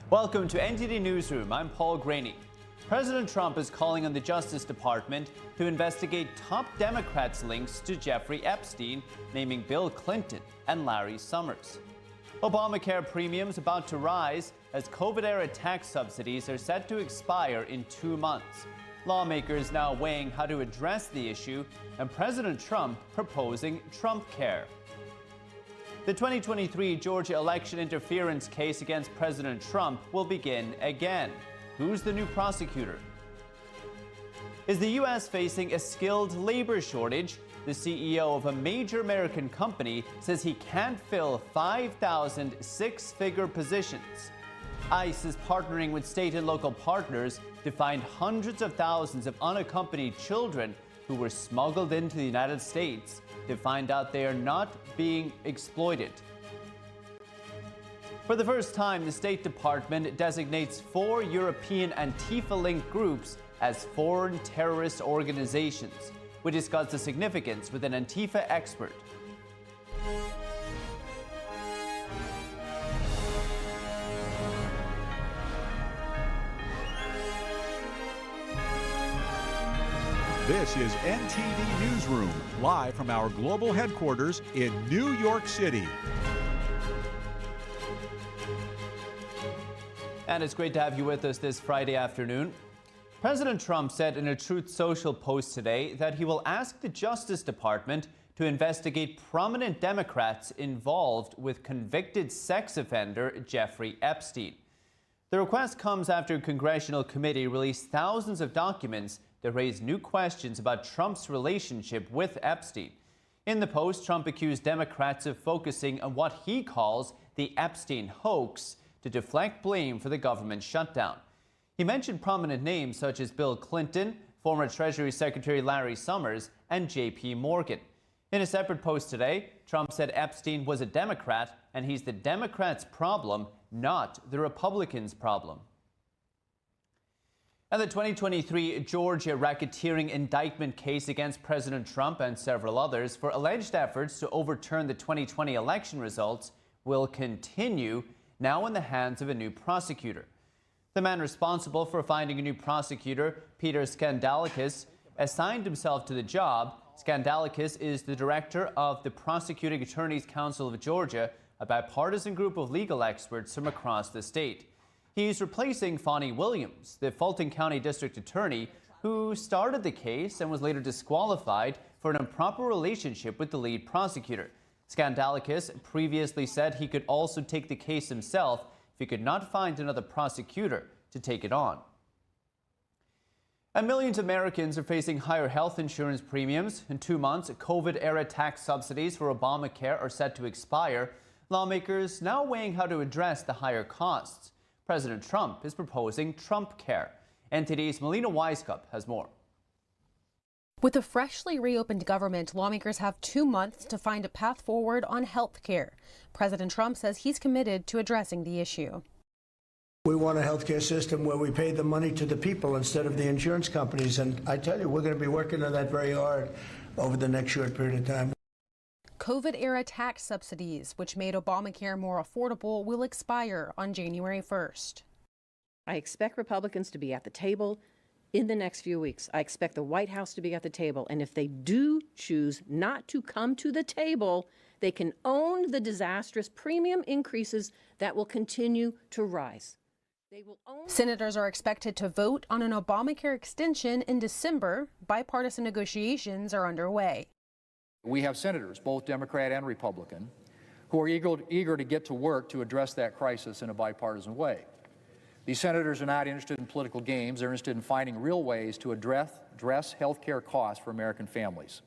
Welcome to NTD Newsroom. I'm Paul Graney. President Trump is calling on the Justice Department to investigate top Democrats' links to Jeffrey Epstein, naming Bill Clinton and Larry Summers. Obamacare premiums about to rise as COVID-era tax subsidies are set to expire in 2 months. Lawmakers now weighing how to address the issue, and President Trump proposing Trump Care. The 2023 Georgia election interference case against President Trump will begin again. Who's the new prosecutor? Is the U.S. facing a skilled labor shortage? The CEO of a major American company says he can't fill 5,000 six-figure positions. ICE is partnering with state and local partners to find hundreds of thousands of unaccompanied children who were smuggled into the United States to find out they are not being exploited. For the first time, the State Department designates 4 European Antifa-linked groups as foreign terrorist organizations. We discuss the significance with an Antifa expert. This is NTD Newsroom, live from our global headquarters in New York City. And it's great to have you with us this Friday afternoon. President Trump said in a Truth Social post today that he will ask the Justice Department to investigate prominent Democrats involved with convicted sex offender Jeffrey Epstein. The request comes after a congressional committee released thousands of documents that raise new questions about Trump's relationship with Epstein. In the post, Trump accused Democrats of focusing on what he calls the Epstein hoax to deflect blame for the government shutdown. He mentioned prominent names such as Bill Clinton, former Treasury Secretary Larry Summers, and J.P. Morgan. In a separate post today, Trump said Epstein was a Democrat and he's the Democrats' problem, not the Republicans' problem. And the 2023 Georgia racketeering indictment case against President Trump and several others for alleged efforts to overturn the 2020 election results will continue, now in the hands of a new prosecutor. The man responsible for finding a new prosecutor, Peter Skandalikis, assigned himself to the job. Skandalikis is the director of the Prosecuting Attorneys Council of Georgia, a bipartisan group of legal experts from across the state. He's replacing Fonnie Williams, the Fulton County District Attorney, who started the case and was later disqualified for an improper relationship with the lead prosecutor. Skandalikis previously said he could also take the case himself if he could not find another prosecutor to take it on. And millions of Americans are facing higher health insurance premiums. In 2 months, COVID-era tax subsidies for Obamacare are set to expire. Lawmakers now weighing how to address the higher costs. President Trump is proposing Trump Care. NTD's Melina Weiskup has more. With a freshly reopened government, lawmakers have 2 months to find a path forward on health care. President Trump says he's committed to addressing the issue. We want a health care system where we pay the money to the people instead of the insurance companies. And I tell you, we're going to be working on that very hard over the next short period of time. COVID-era tax subsidies, which made Obamacare more affordable, will expire on January 1st. I expect Republicans to be at the table in the next few weeks. I expect the White House to be at the table. And if they do choose not to come to the table, they can own the disastrous premium increases that will continue to rise. Senators are expected to vote on an Obamacare extension in December. Bipartisan negotiations are underway. We have senators, both Democrat and Republican, who are eager to get to work to address that crisis in a bipartisan way. These senators are not interested in political games. They're interested in finding real ways to address health care costs for American families.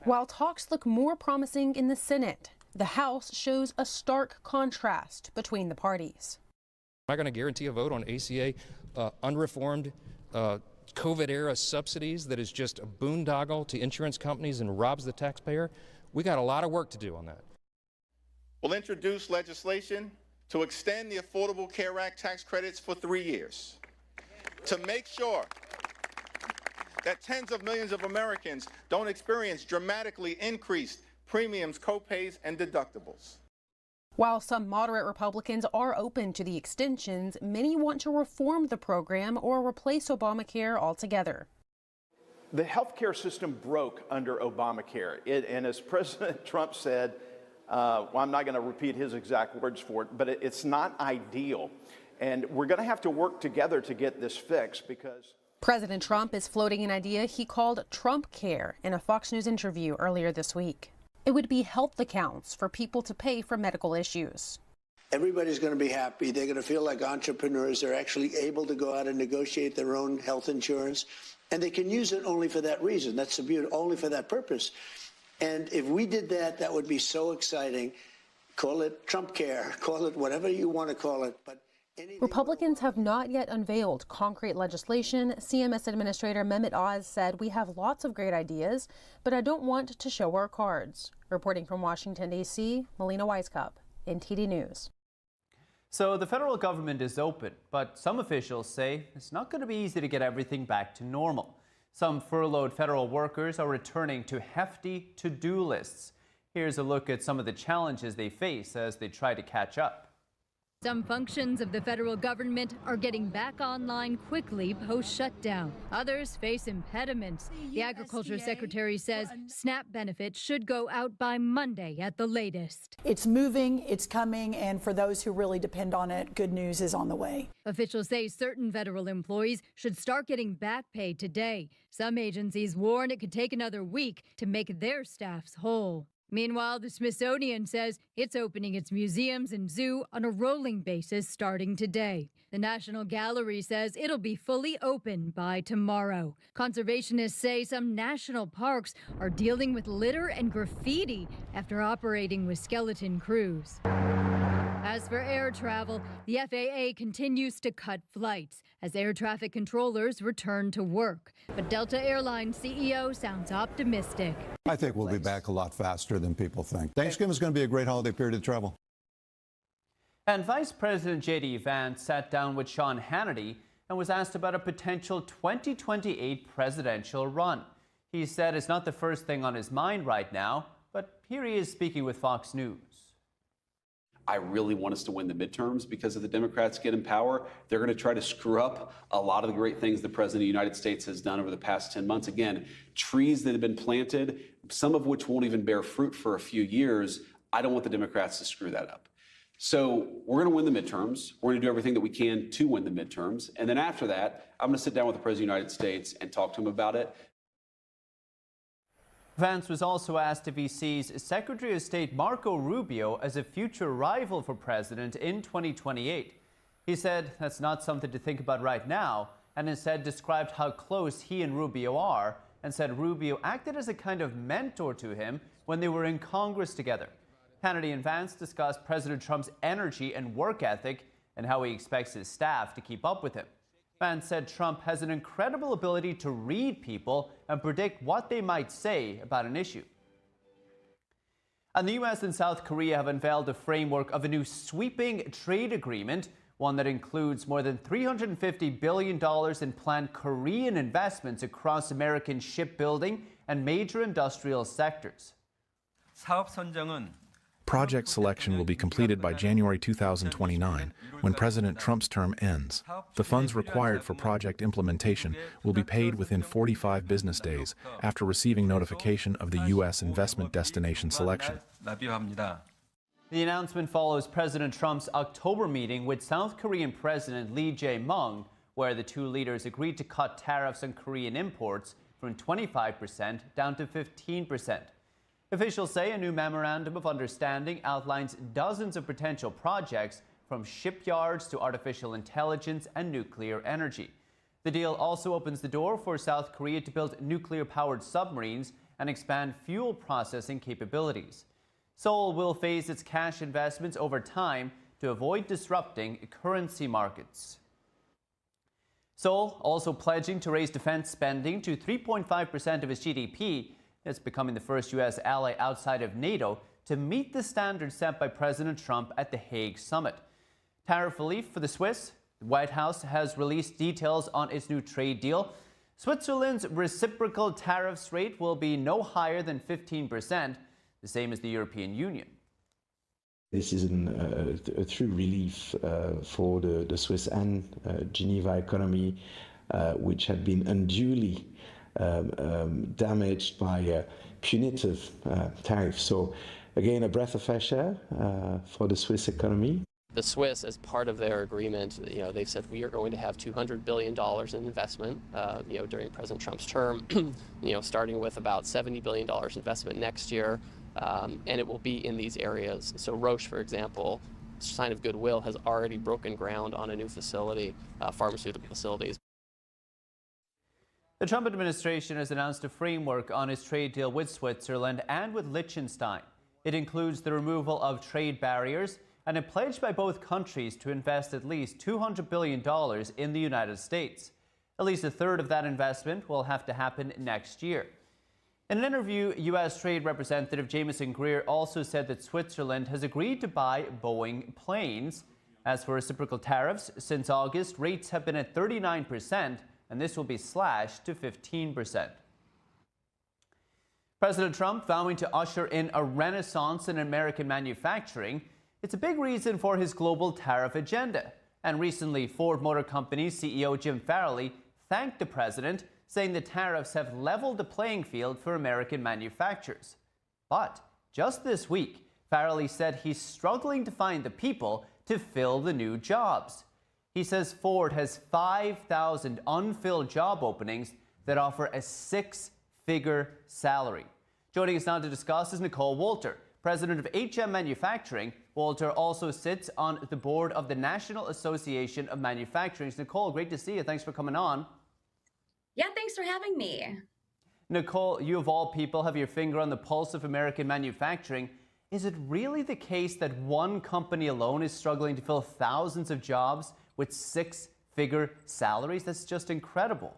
While talks look more promising in the Senate, the House shows a stark contrast between the parties. I'm not going to guarantee a vote on ACA unreformed COVID-era subsidies that is just a boondoggle to insurance companies and robs the taxpayer. We got a lot of work to do on that. We'll introduce legislation to extend the Affordable Care Act tax credits for 3 years to make sure that tens of millions of Americans don't experience dramatically increased premiums, copays, and deductibles. While some moderate Republicans are open to the extensions, many want to reform the program or replace Obamacare altogether. The health care system broke under Obamacare. And as President Trump said, well, I'm not going to repeat his exact words for it, but it's not ideal. And we're going to have to work together to get this fixed because President Trump is floating an idea he called Trump Care in a Fox News interview earlier this week. It would be health accounts for people to pay for medical issues. Everybody's going to be happy. They're going to feel like entrepreneurs. They're actually able to go out and negotiate their own health insurance. And they can use it only for that reason. That's the beauty, only for that purpose. And if we did that, that would be so exciting. Call it Trump Care. Call it whatever you want to call it. But Republicans have not yet unveiled concrete legislation. CMS Administrator Mehmet Oz said, "We have lots of great ideas, but I don't want to show our cards." Reporting from Washington, D.C., Melina Weisskopf, NTD News. So the federal government is open, but some officials say it's not going to be easy to get everything back to normal. Some furloughed federal workers are returning to hefty to-do lists. Here's a look at some of the challenges they face as they try to catch up. Some functions of the federal government are getting back online quickly post-shutdown. Others face impediments. The Agriculture Secretary says SNAP benefits should go out by Monday at the latest. It's moving, it's coming, and for those who really depend on it, good news is on the way. Officials say certain federal employees should start getting back pay today. Some agencies warn it could take another week to make their staffs whole. Meanwhile, the Smithsonian says it's opening its museums and zoo on a rolling basis starting today. The National Gallery says it'll be fully open by tomorrow. Conservationists say some national parks are dealing with litter and graffiti after operating with skeleton crews. As for air travel, the FAA continues to cut flights as air traffic controllers return to work. But Delta Airlines CEO sounds optimistic. I think we'll be back a lot faster than people think. Thanksgiving is going to be a great holiday period of travel. And Vice President J.D. Vance sat down with Sean Hannity and was asked about a potential 2028 presidential run. He said it's not the first thing on his mind right now, but here he is speaking with Fox News. I really want us to win the midterms because if the Democrats get in power, they're going to try to screw up a lot of the great things the President of the United States has done over the past 10 months. Again, trees that have been planted, some of which won't even bear fruit for a few years. I don't want the Democrats to screw that up. So we're going to win the midterms. We're going to do everything that we can to win the midterms. And then after that, I'm going to sit down with the President of the United States and talk to him about it. Vance was also asked if he sees Secretary of State Marco Rubio as a future rival for president in 2028. He said that's not something to think about right now, and instead described how close he and Rubio are, and said Rubio acted as a kind of mentor to him when they were in Congress together. Hannity and Vance discussed President Trump's energy and work ethic and how he expects his staff to keep up with him. Vance said Trump has an incredible ability to read people and predict what they might say about an issue. And the U.S. and South Korea have unveiled a framework of a new sweeping trade agreement, one that includes more than $350 billion in planned Korean investments across American shipbuilding and major industrial sectors. Project selection will be completed by January 2029, when President Trump's term ends. The funds required for project implementation will be paid within 45 business days after receiving notification of the U.S. investment destination selection. The announcement follows President Trump's October meeting with South Korean President Lee Jae-myung, where the two leaders agreed to cut tariffs on Korean imports from 25% down to 15%. Officials say a new memorandum of understanding outlines dozens of potential projects from shipyards to artificial intelligence and nuclear energy. The deal also opens the door for South Korea to build nuclear-powered submarines and expand fuel processing capabilities. Seoul will phase its cash investments over time to avoid disrupting currency markets. Seoul also pledging to raise defense spending to 3.5% of its GDP. It's becoming the first U.S. ally outside of NATO to meet the standard set by President Trump at the Hague summit. Tariff relief for the Swiss. The White House has released details on its new trade deal. Switzerland's reciprocal tariffs rate will be no higher than 15%, the same as the European Union. This is a true relief for the Swiss and Geneva economy, which had been unduly damaged by punitive tariffs. So again, a breath of fresh air for the Swiss economy. The Swiss, as part of their agreement, they've said we are going to have $200 billion in investment, during President Trump's term, starting with about $70 billion investment next year. And it will be in these areas. So Roche, for example, sign of goodwill, has already broken ground on a new facility, pharmaceutical facilities. The Trump administration has announced a framework on its trade deal with Switzerland and with Liechtenstein. It includes the removal of trade barriers and a pledge by both countries to invest at least $200 billion in the United States. At least a third of that investment will have to happen next year. In an interview, U.S. Trade Representative Jameson Greer also said that Switzerland has agreed to buy Boeing planes. As for reciprocal tariffs, since August, rates have been at 39%, and this will be slashed to 15%. President Trump vowing to usher in a renaissance in American manufacturing. It's a big reason for his global tariff agenda. And recently, Ford Motor Company's CEO Jim Farley thanked the president, saying the tariffs have leveled the playing field for American manufacturers. But just this week, Farley said he's struggling to find the people to fill the new jobs. He says Ford has 5,000 unfilled job openings that offer a six-figure salary. Joining us now to discuss is Nicole Walter, president of HM Manufacturing. Walter also sits on the board of the National Association of Manufacturing. Nicole, great to see you. Thanks for coming on. Yeah, thanks for having me. Nicole, you of all people have your finger on the pulse of American manufacturing. Is it really the case that one company alone is struggling to fill thousands of jobs with six-figure salaries? That's just incredible.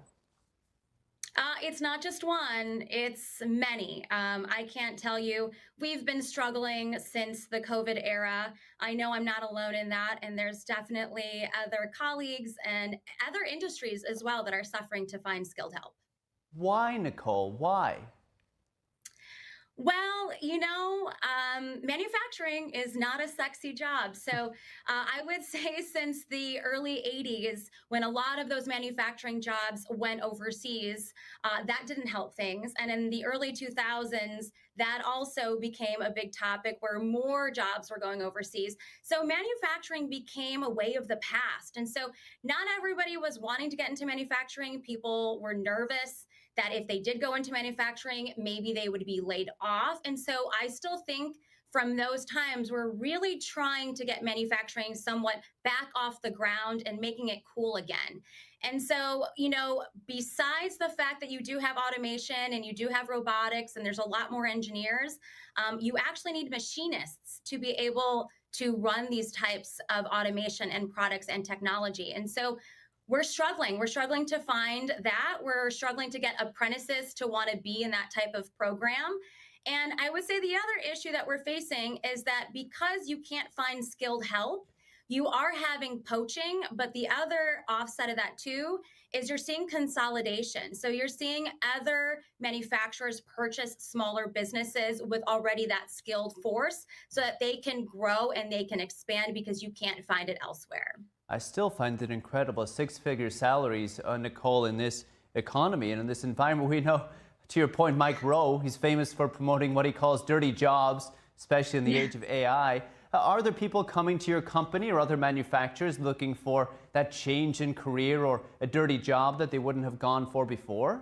It's not just one, it's many. I can't tell you. We've been struggling since the COVID era. I know I'm not alone in that, and there's definitely other colleagues and other industries as well that are suffering to find skilled help. Why, Nicole? Why? Well, manufacturing is not a sexy job. So I would say since the early 80s, when a lot of those manufacturing jobs went overseas, that didn't help things. And in the early 2000s, that also became a big topic where more jobs were going overseas. So manufacturing became a way of the past. And so not everybody was wanting to get into manufacturing. People were nervous that if they did go into manufacturing, maybe they would be laid off. And so I still think from those times, we're really trying to get manufacturing somewhat back off the ground and making it cool again. And so, besides the fact that you do have automation and you do have robotics and there's a lot more engineers, you actually need machinists to be able to run these types of automation and products and technology. And so we're struggling. We're struggling to find that. We're struggling to get apprentices to want to be in that type of program. And I would say the other issue that we're facing is that because you can't find skilled help, you are having poaching, but the other offset of that too is you're seeing consolidation. So you're seeing other manufacturers purchase smaller businesses with already that skilled force so that they can grow and they can expand because you can't find it elsewhere. I still find it incredible. Six-figure salaries, Nicole, in this economy and in this environment. We know, to your point, Mike Rowe, he's famous for promoting what he calls dirty jobs, especially in the age of AI. Are there people coming to your company or other manufacturers looking for that change in career or a dirty job that they wouldn't have gone for before?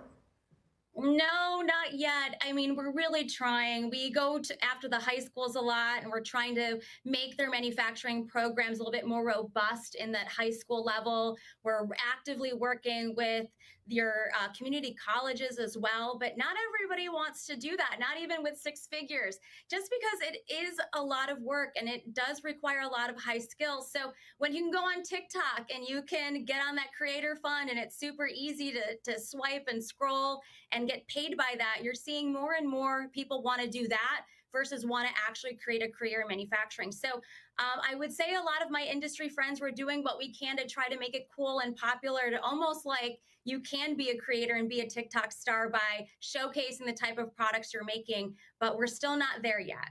No, not yet. I mean, we're really trying. We go after the high schools a lot, and we're trying to make their manufacturing programs a little bit more robust in that high school level. We're actively working with your community colleges as well, but not everybody wants to do that, not even with six figures, just because it is a lot of work and it does require a lot of high skills. So when you can go on TikTok and you can get on that creator fund and it's super easy to swipe and scroll and get paid by that, you're seeing more and more people want to do that versus want to actually create a career in manufacturing. So I would say a lot of my industry friends were doing what we can to try to make it cool and popular, to almost like you can be a creator and be a TikTok star by showcasing the type of products you're making, but we're still not there yet.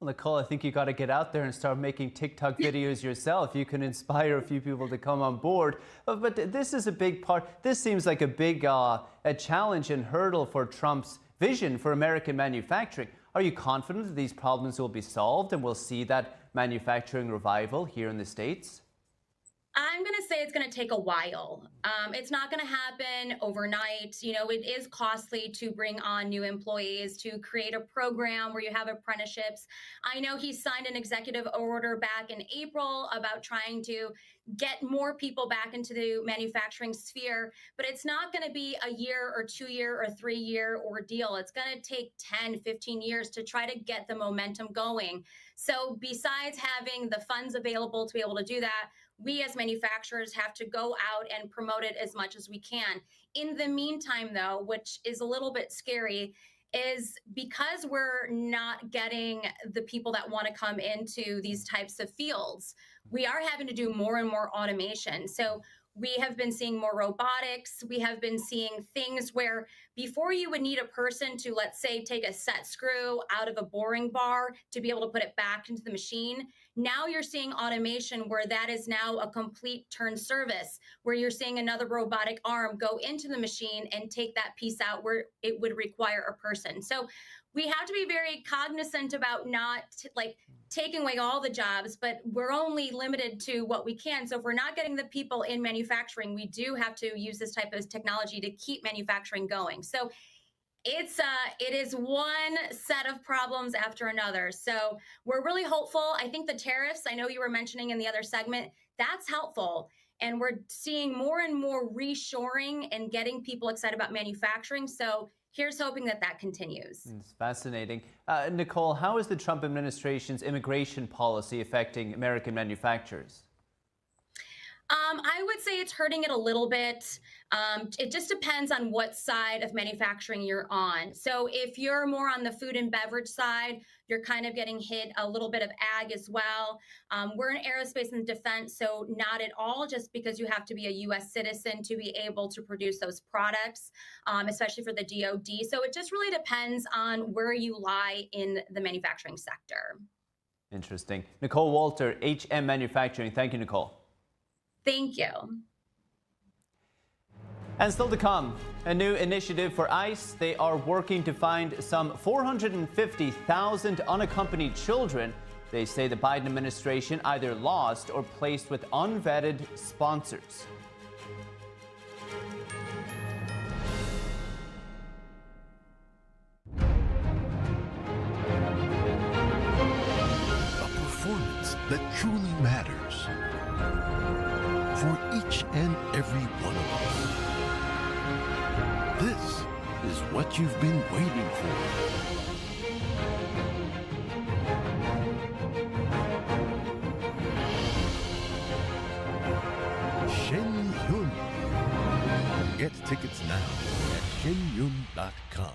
Well, Nicole, I think you got to get out there and start making TikTok videos yourself. You can inspire a few people to come on board. But this is a big part. This seems like a big a challenge and hurdle for Trump's vision for American manufacturing. Are you confident that these problems will be solved and we'll see that manufacturing revival here in the States? I'm going to say it's going to take a while. It's not going to happen overnight. You know, it is costly to bring on new employees, to create a program where you have apprenticeships. I know he signed an executive order back in April about trying to get more people back into the manufacturing sphere, but it's not going to be a year or 2 year or 3 year ordeal. It's going to take 10, 15 years to try to get the momentum going. So besides having the funds available to be able to do that, we as manufacturers have to go out and promote it as much as we can. In the meantime, though, which is a little bit scary, is because we're not getting the people that want to come into these types of fields, we are having to do more and more automation. So we have been seeing more robotics. We have been seeing things where before you would need a person to, let's say, take a set screw out of a boring bar to be able to put it back into the machine. Now you're seeing automation where that is now a complete turn service, where you're seeing another robotic arm go into the machine and take that piece out where it would require a person. So we have to be very cognizant about not taking away all the jobs, but we're only limited to what we can. So if we're not getting the people in manufacturing, we do have to use this type of technology to keep manufacturing going. So it is one set of problems after another. So we're really hopeful. I think the tariffs, I know you were mentioning in the other segment, that's helpful. And we're seeing more and more reshoring and getting people excited about manufacturing. So here's hoping that that continues. It's fascinating. Nicole, how is the Trump administration's immigration policy affecting American manufacturers? I would say it's hurting it a little bit. It just depends on what side of manufacturing you're on. So if you're more on the food and beverage side, you're kind of getting hit a little bit of ag as well. We're in aerospace and defense, so not at all, just because you have to be a U.S. citizen to be able to produce those products, especially for the DoD. So it just really depends on where you lie in the manufacturing sector. Interesting. Nicole Walter, HM Manufacturing. Thank you, Nicole. Thank you. And still to come, a new initiative for ICE. They are working to find some 450,000 unaccompanied children they say the Biden administration either lost or placed with unvetted sponsors. A performance that truly matters for each and every one of us. This is what you've been waiting for. Shen Yun. Get tickets now at shenyun.com.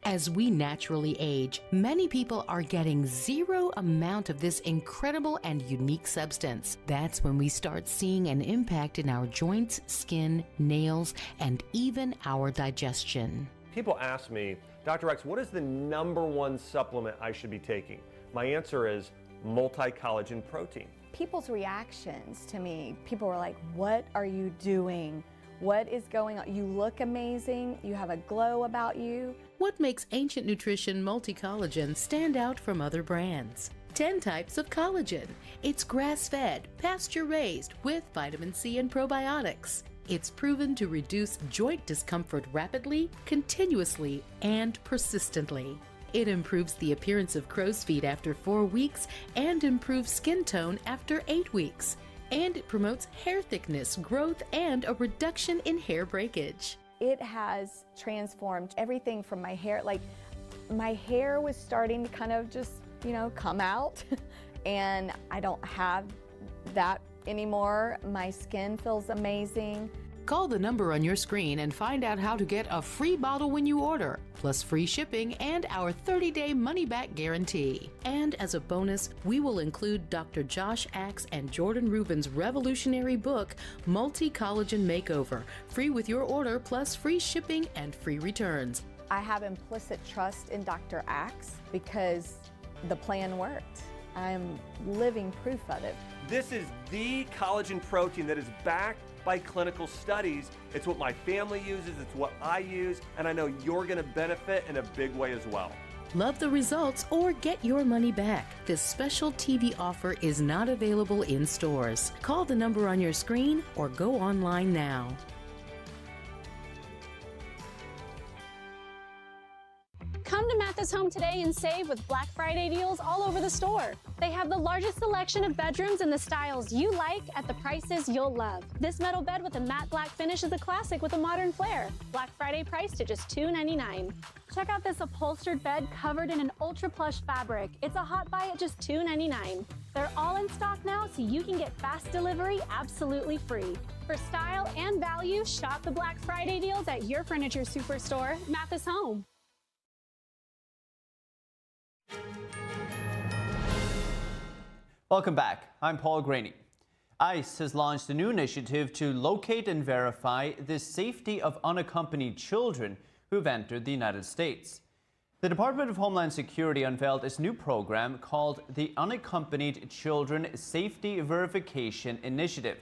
As we naturally age, many people are getting zero amount of this incredible and unique substance. That's when we start seeing an impact in our joints, skin, nails, and even our digestion. People ask me, Dr. X, what is the #1 supplement I should be taking? My answer is multi-collagen protein. People's reactions to me, people were like, what are you doing? What is going on? You look amazing. You have a glow about you. What makes Ancient Nutrition Multi-Collagen stand out from other brands? 10 types of collagen. It's grass-fed, pasture-raised with vitamin C and probiotics. It's proven to reduce joint discomfort rapidly, continuously, and persistently. It improves the appearance of crow's feet after 4 weeks and improves skin tone after 8 weeks. And it promotes hair thickness, growth, and a reduction in hair breakage. It has transformed everything from my hair. Like, my hair was starting to kind of just, come out, and I don't have that anymore. My skin feels amazing. Call the number on your screen and find out how to get a free bottle when you order, plus free shipping and our 30-day money-back guarantee. And as a bonus, we will include Dr. Josh Axe and Jordan Rubin's revolutionary book, Multi-Collagen Makeover, free with your order, plus free shipping and free returns. I have implicit trust in Dr. Axe because the plan worked. I'm living proof of it. This is the collagen protein that is backed by clinical studies. It's what my family uses, it's what I use, and I know you're going to benefit in a big way as well. Love the results or get your money back. This special TV offer is not available in stores. Call the number on your screen or go online now. Come to Mathis Home today and save with Black Friday deals all over the store. They have the largest selection of bedrooms in the styles you like at the prices you'll love. This metal bed with a matte black finish is a classic with a modern flair. Black Friday priced at just $2.99. Check out this upholstered bed covered in an ultra plush fabric. It's a hot buy at just $2.99. They're all in stock now, so you can get fast delivery absolutely free. For style and value, shop the Black Friday deals at your furniture superstore, Mathis Home. Welcome back. I'm Paul Graney. ICE has launched a new initiative to locate and verify the safety of unaccompanied children who've entered the United States. The Department of Homeland Security unveiled its new program called the Unaccompanied Children Safety Verification Initiative.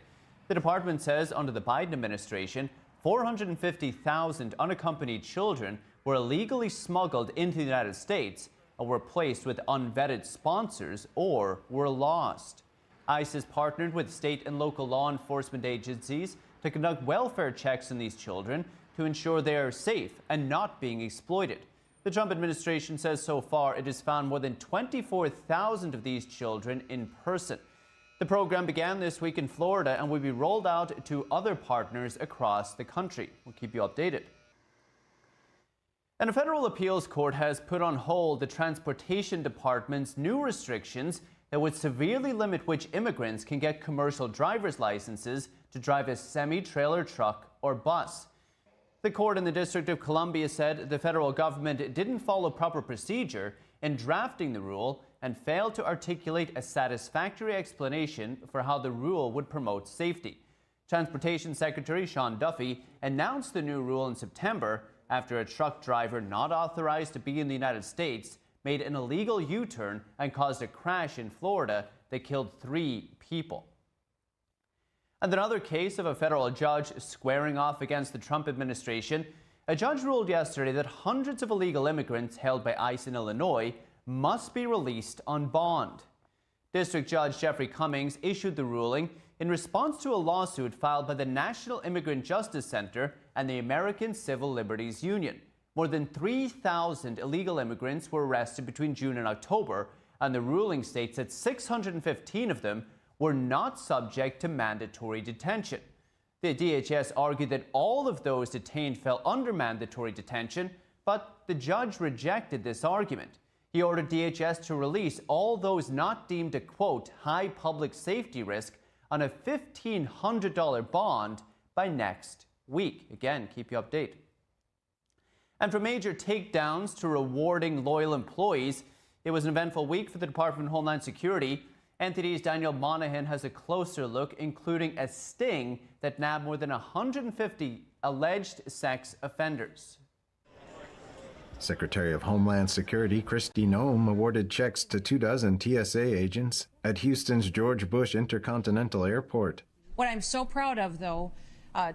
The department says under the Biden administration, 450,000 unaccompanied children were illegally smuggled into the United States and were placed with unvetted sponsors or were lost. ICE has partnered with state and local law enforcement agencies to conduct welfare checks on these children to ensure they are safe and not being exploited. The Trump administration says so far it has found more than 24,000 of these children in person. The program began this week in Florida and will be rolled out to other partners across the country. We'll keep you updated. And a federal appeals court has put on hold the Transportation Department's new restrictions that would severely limit which immigrants can get commercial driver's licenses to drive a semi-trailer truck or bus. The court in the District of Columbia said the federal government didn't follow proper procedure in drafting the rule and failed to articulate a satisfactory explanation for how the rule would promote safety. Transportation Secretary Sean Duffy announced the new rule in September after a truck driver not authorized to be in the United States made an illegal U-turn and caused a crash in Florida that killed 3 people. And another case of a federal judge squaring off against the Trump administration, a judge ruled yesterday that hundreds of illegal immigrants held by ICE in Illinois must be released on bond. District Judge Jeffrey Cummings issued the ruling in response to a lawsuit filed by the National Immigrant Justice Center and the American Civil Liberties Union. More than 3,000 illegal immigrants were arrested between June and October, and the ruling states that 615 of them were not subject to mandatory detention. The DHS argued that all of those detained fell under mandatory detention, but the judge rejected this argument. He ordered DHS to release all those not deemed a, quote, high public safety risk on a $1,500 bond by next week. Again, keep you updated. And from major takedowns to rewarding loyal employees, it was an eventful week for the Department of Homeland Security. NTD's Daniel Monahan has a closer look, including a sting that nabbed more than 150 alleged sex offenders. Secretary of Homeland Security Kristi Noem awarded checks to 24 TSA agents at Houston's George Bush Intercontinental Airport. What I'm so proud of, though,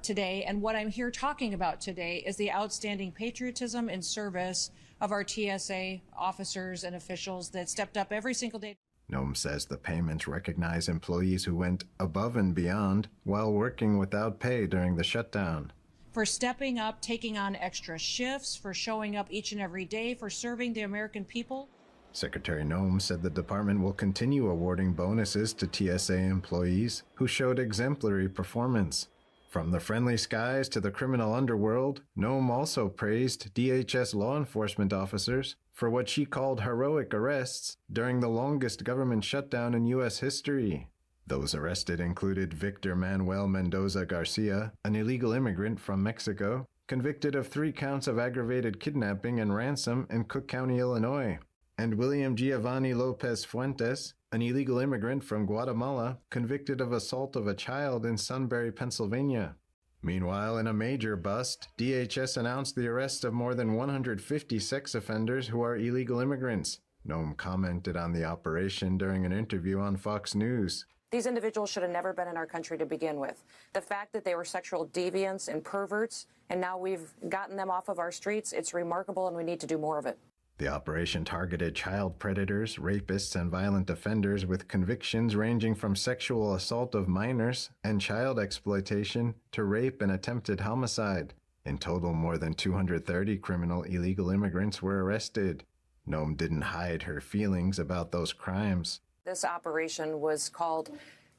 today, and what I'm here talking about today, is the outstanding patriotism and service of our TSA officers and officials that stepped up every single day. Noem says the payments recognize employees who went above and beyond while working without pay during the shutdown. For stepping up, taking on extra shifts, for showing up each and every day, for serving the American people. Secretary Noem said the department will continue awarding bonuses to TSA employees who showed exemplary performance. From the friendly skies to the criminal underworld, Noem also praised DHS law enforcement officers for what she called heroic arrests during the longest government shutdown in U.S. history. Those arrested included Victor Manuel Mendoza Garcia, an illegal immigrant from Mexico, convicted of 3 counts of aggravated kidnapping and ransom in Cook County, Illinois, and William Giovanni Lopez Fuentes, an illegal immigrant from Guatemala, convicted of assault of a child in Sunbury, Pennsylvania. Meanwhile, in a major bust, DHS announced the arrest of more than 150 sex offenders who are illegal immigrants. Noem commented on the operation during an interview on Fox News. These individuals should have never been in our country to begin with. The fact that they were sexual deviants and perverts, and now we've gotten them off of our streets, it's remarkable, and we need to do more of it. The operation targeted child predators, rapists, and violent offenders with convictions ranging from sexual assault of minors and child exploitation to rape and attempted homicide. In total, more than 230 criminal illegal immigrants were arrested. Noem didn't hide her feelings about those crimes. This operation was called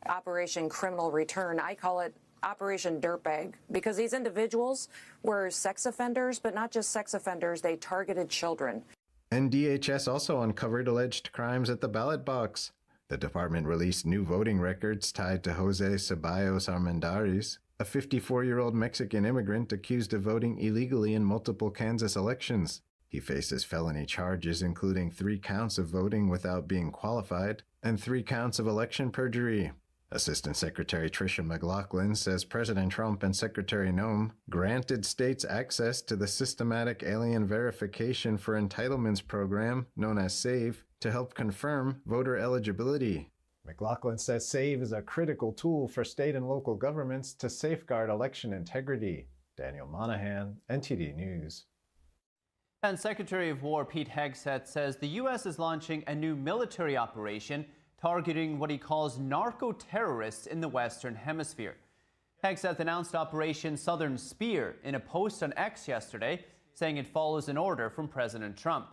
Operation Criminal Return. I call it Operation Dirtbag, because these individuals were sex offenders, but not just sex offenders, they targeted children. And DHS also uncovered alleged crimes at the ballot box. The department released new voting records tied to Jose Ceballos Armendariz, a 54-year-old Mexican immigrant accused of voting illegally in multiple Kansas elections. He faces felony charges including 3 counts of voting without being qualified and 3 counts of election perjury. Assistant Secretary Tricia McLaughlin says President Trump and Secretary Noem granted states access to the Systematic Alien Verification for Entitlements program, known as SAVE, to help confirm voter eligibility. McLaughlin says SAVE is a critical tool for state and local governments to safeguard election integrity. Daniel Monahan, NTD News. And Secretary of War Pete Hegseth says the U.S. is launching a new military operation targeting what he calls narco-terrorists in the Western Hemisphere. Hegseth announced Operation Southern Spear in a post on X yesterday, saying it follows an order from President Trump.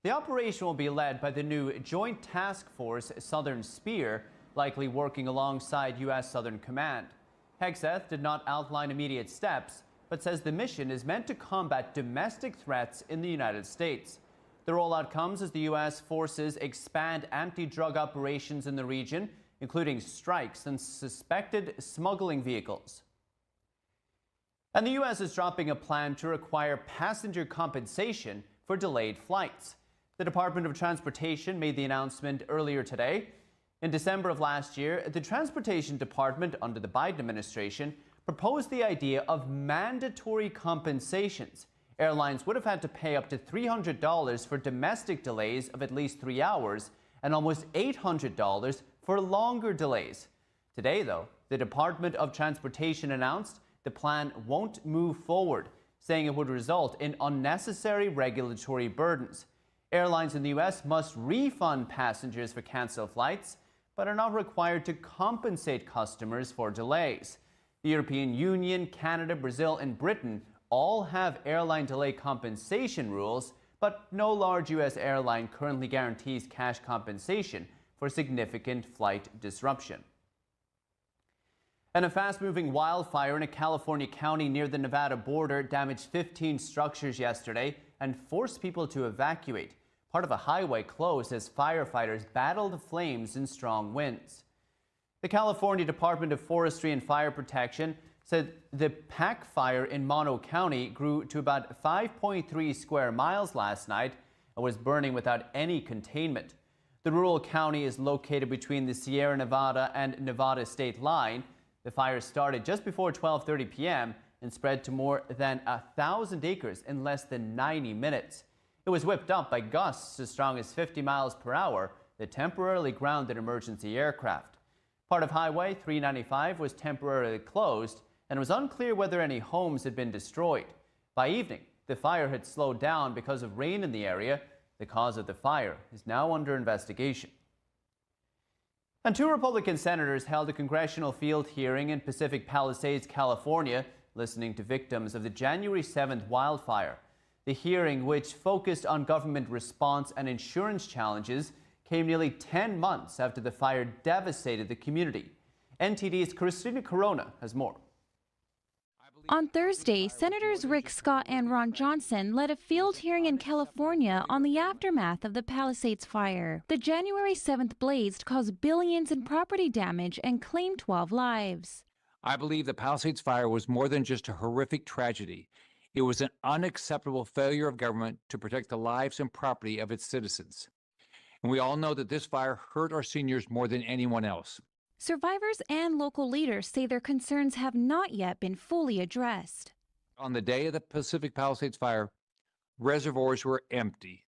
The operation will be led by the new Joint Task Force Southern Spear, likely working alongside U.S. Southern Command. Hegseth did not outline immediate steps, but says the mission is meant to combat domestic threats in the United States. The rollout comes as the U.S. forces expand anti-drug operations in the region, including strikes on suspected smuggling vehicles. And the U.S. is dropping a plan to require passenger compensation for delayed flights. The Department of Transportation made the announcement earlier today. In December of last year, the Transportation Department under the Biden administration proposed the idea of mandatory compensations. Airlines would have had to pay up to $300 for domestic delays of at least 3 hours and almost $800 for longer delays. Today, though, the Department of Transportation announced the plan won't move forward, saying it would result in unnecessary regulatory burdens. Airlines in the U.S. must refund passengers for canceled flights, but are not required to compensate customers for delays. The European Union, Canada, Brazil, and Britain all have airline delay compensation rules, but no large U.S. airline currently guarantees cash compensation for significant flight disruption. And a fast-moving wildfire in a California county near the Nevada border damaged 15 structures yesterday and forced people to evacuate. Part of a highway closed as firefighters battled the flames in strong winds. The California Department of Forestry and Fire Protection said the Pack Fire in Mono County grew to about 5.3 square miles last night and was burning without any containment. The rural county is located between the Sierra Nevada and Nevada state line. The fire started just before 12:30 p.m. and spread to more than 1,000 acres in less than 90 minutes. It was whipped up by gusts as strong as 50 miles per hour that temporarily grounded emergency aircraft. Part of Highway 395 was temporarily closed, and it was unclear whether any homes had been destroyed. By evening, the fire had slowed down because of rain in the area. The cause of the fire is now under investigation. And 2 Republican senators held a congressional field hearing in Pacific Palisades, California, listening to victims of the January 7th wildfire. The hearing, which focused on government response and insurance challenges, came nearly 10 months after the fire devastated the community. NTD's Christina Corona has more. On Thursday, Senators Rick Scott and Ron Johnson led a field hearing in California on the aftermath of the Palisades fire. The January 7th blaze caused billions in property damage and claimed 12 lives. I believe the Palisades fire was more than just a horrific tragedy. It was an unacceptable failure of government to protect the lives and property of its citizens. And we all know that this fire hurt our seniors more than anyone else. Survivors and local leaders say their concerns have not yet been fully addressed. On the day of the Pacific Palisades fire, reservoirs were empty.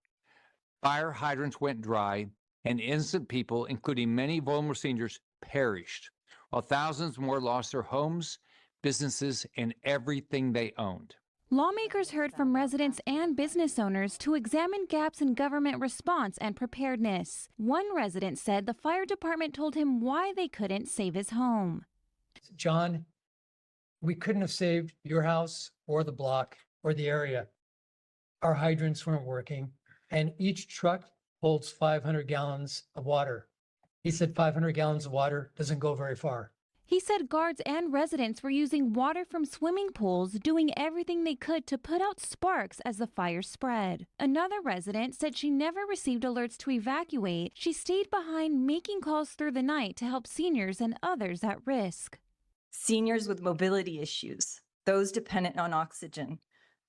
Fire hydrants went dry, and innocent people, including many vulnerable seniors, perished, while thousands more lost their homes, businesses, and everything they owned. Lawmakers heard from residents and business owners to examine gaps in government response and preparedness. One resident said the fire department told him why they couldn't save his home. John, we couldn't have saved your house or the block or the area. Our hydrants weren't working, and each truck holds 500 gallons of water. He said 500 gallons of water doesn't go very far. He said guards and residents were using water from swimming pools, doing everything they could to put out sparks as the fire spread. Another resident said she never received alerts to evacuate. She stayed behind making calls through the night to help seniors and others at risk. Seniors with mobility issues, those dependent on oxygen,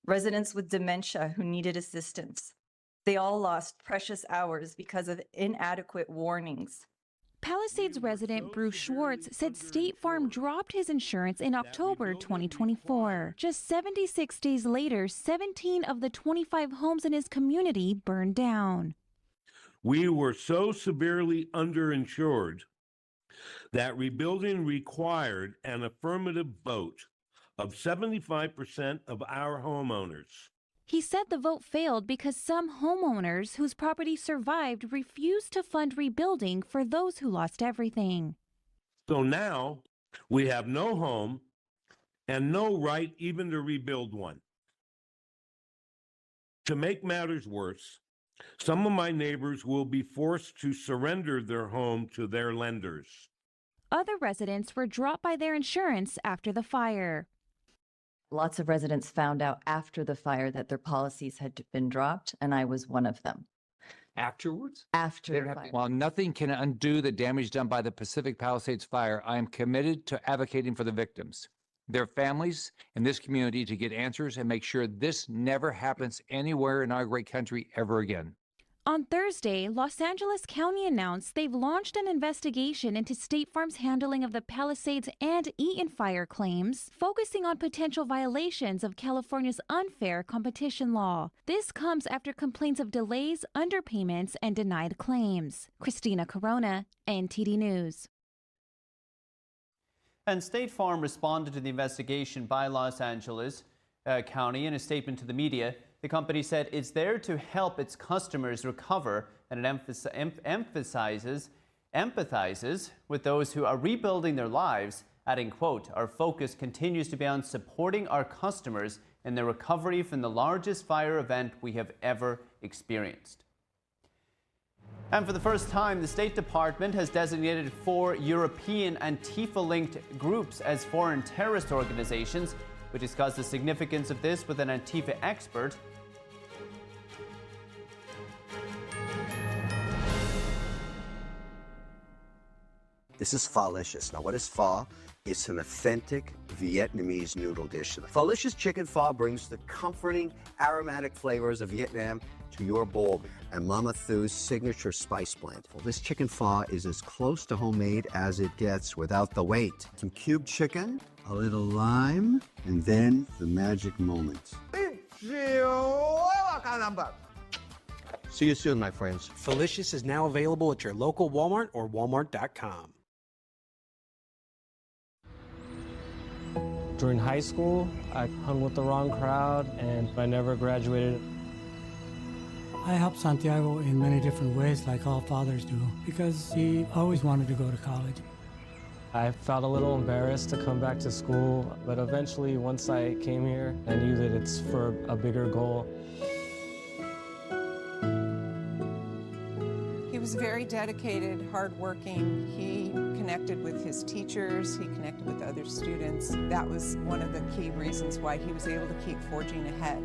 residents with dementia who needed assistance. They all lost precious hours because of inadequate warnings. Palisades resident Bruce Schwartz said State Farm dropped his insurance in October 2024. Just 76 days later, 17 of the 25 homes in his community burned down. We were so severely underinsured that rebuilding required an affirmative vote of 75% of our homeowners. He said the vote failed because some homeowners whose property survived refused to fund rebuilding for those who lost everything. So now we have no home and no right even to rebuild one. To make matters worse, some of my neighbors will be forced to surrender their home to their lenders. Other residents were dropped by their insurance after the fire. Lots of residents found out after the fire that their policies had been dropped, and I was one of them. Afterwards? After the fire. While nothing can undo the damage done by the Pacific Palisades fire, I am committed to advocating for the victims, their families, and this community to get answers and make sure this never happens anywhere in our great country ever again. On Thursday, Los Angeles County announced they've launched an investigation into State Farm's handling of the Palisades and Eaton fire claims, focusing on potential violations of California's unfair competition law. This comes after complaints of delays, underpayments, and denied claims. Christina Corona, NTD News. And State Farm responded to the investigation by Los Angeles County in a statement to the media. The company said it's there to help its customers recover, and it empathizes with those who are rebuilding their lives, adding, quote, "Our focus continues to be on supporting our customers in their recovery from the largest fire event we have ever experienced." And for the first time, the State Department has designated 4 European Antifa-linked groups as foreign terrorist organizations. We discussed the significance of this with an Antifa expert. This is pho-licious. Now, what is pho? It's an authentic Vietnamese noodle dish. The pho-licious chicken pho brings the comforting, aromatic flavors of Vietnam to your bowl, and Mama Thu's signature spice blend. Well, this chicken pho is as close to homemade as it gets without the wait. Some cubed chicken, a little lime, and then the magic moment. See you soon, my friends. Pho-licious is now available at your local Walmart or walmart.com. During high school, I hung with the wrong crowd and I never graduated. I helped Santiago in many different ways, like all fathers do, because he always wanted to go to college. I felt a little embarrassed to come back to school, but eventually, once I came here, I knew that it's for a bigger goal. He was very dedicated, hardworking. He connected with his teachers. He connected with other students. That was one of the key reasons why he was able to keep forging ahead.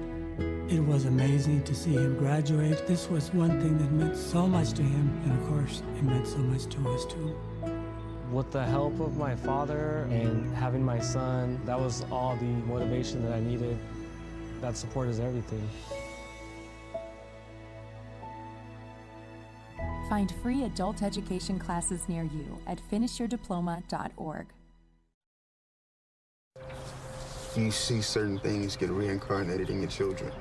It was amazing to see him graduate. This was one thing that meant so much to him, and of course, it meant so much to us too. With the help of my father and having my son, that was all the motivation that I needed. That support is everything. Find free adult education classes near you at finishyourdiploma.org. You see certain things get reincarnated in your children.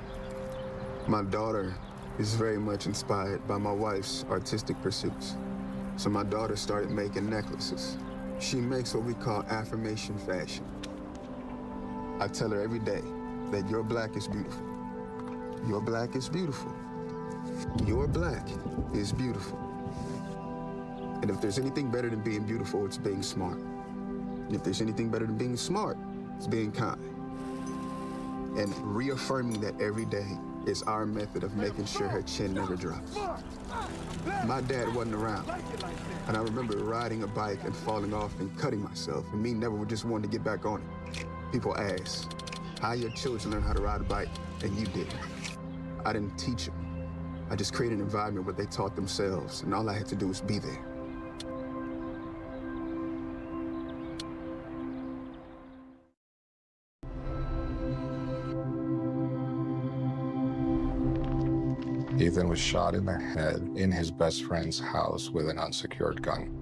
My daughter is very much inspired by my wife's artistic pursuits. So my daughter started making necklaces. She makes what we call affirmation fashion. I tell her every day that your black is beautiful. Your black is beautiful. Your black is beautiful. And if there's anything better than being beautiful, it's being smart. And if there's anything better than being smart, it's being kind. And reaffirming that every day is our method of making sure her chin never drops. My dad wasn't around, and I remember riding a bike and falling off and cutting myself, and me never just wanting to get back on it. People ask, how your children learn how to ride a bike, and you didn't. I didn't teach them. I just created an environment where they taught themselves, and all I had to do was be there. Ethan was shot in the head in his best friend's house with an unsecured gun.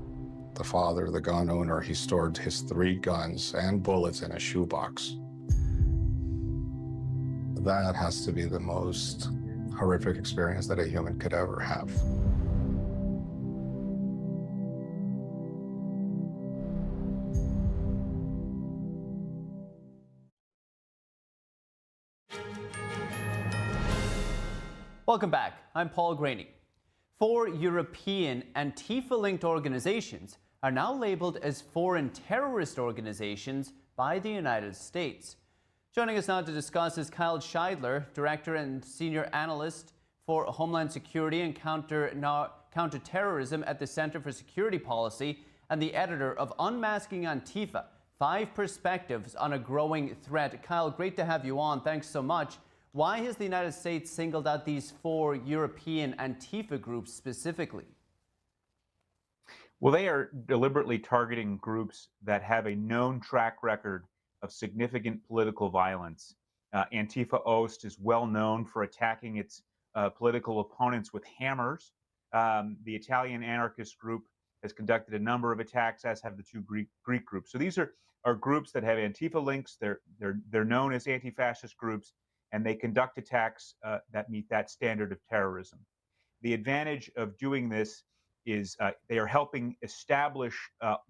The father, the gun owner, he stored his 3 guns and bullets in a shoebox. That has to be the most horrific experience that a human could ever have. Welcome back. I'm Paul Graney. 4 European Antifa-linked organizations are now labeled as foreign terrorist organizations by the United States. Joining us now to discuss is Kyle Scheidler, Director and Senior Analyst for Homeland Security and Counterterrorism at the Center for Security Policy and the editor of Unmasking Antifa, 5 Perspectives on a Growing Threat. Kyle, great to have you on. Thanks so much. Why has the United States singled out these 4 European Antifa groups specifically? Well, they are deliberately targeting groups that have a known track record of significant political violence. Antifa Ost is well known for attacking its political opponents with hammers. The Italian anarchist group has conducted a number of attacks, as have the 2 Greek groups. So these are groups that have Antifa links. They're known as anti-fascist groups, and they conduct attacks that meet that standard of terrorism. The advantage of doing this is they are helping establish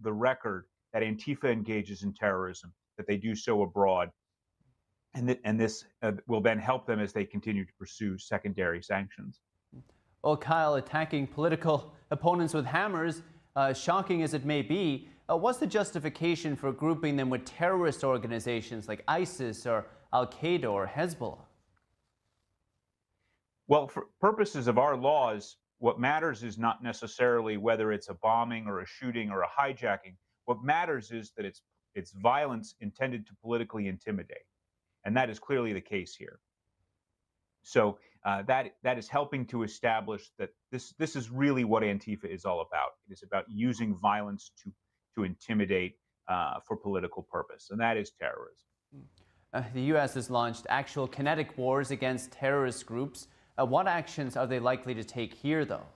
the record that Antifa engages in terrorism, that they do so abroad. And this will then help them as they continue to pursue secondary sanctions. Well, Kyle, attacking political opponents with hammers, shocking as it may be, what's the justification for grouping them with terrorist organizations like ISIS or Al-Qaeda or Hezbollah? Well, for purposes of our laws, what matters is not necessarily whether it's a bombing or a shooting or a hijacking. What matters is that it's violence intended to politically intimidate. And that is clearly the case here. So that is helping to establish that this is really what Antifa is all about. It is about using violence to intimidate for political purpose, and that is terrorism. The U.S. has launched actual kinetic wars against terrorist groups. What actions are they likely to take here, though?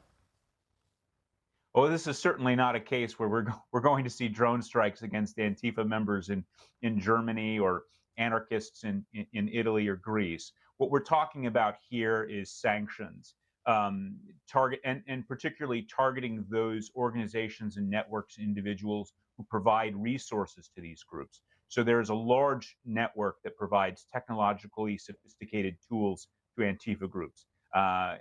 Oh, this is certainly not a case where we're going to see drone strikes against Antifa members in Germany or anarchists in Italy or Greece. What we're talking about here is sanctions, and particularly targeting those organizations and networks, individuals who provide resources to these groups. So there is a large network that provides technologically sophisticated tools to Antifa groups.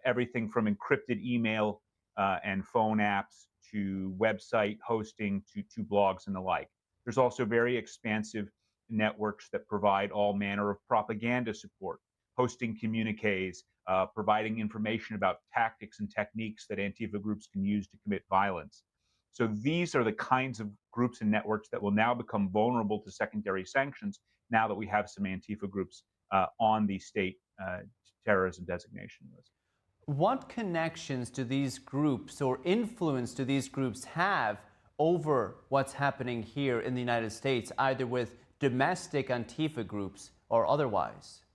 Everything from encrypted email and phone apps to website hosting to blogs and the like. There's also very expansive networks that provide all manner of propaganda support, hosting communiques, providing information about tactics and techniques that Antifa groups can use to commit violence. So these are the kinds of groups and networks that will now become vulnerable to secondary sanctions now that we have some Antifa groups on the state terrorism designation list. What connections do these groups or influence do these groups have over what's happening here in the United States, either with domestic Antifa groups or otherwise?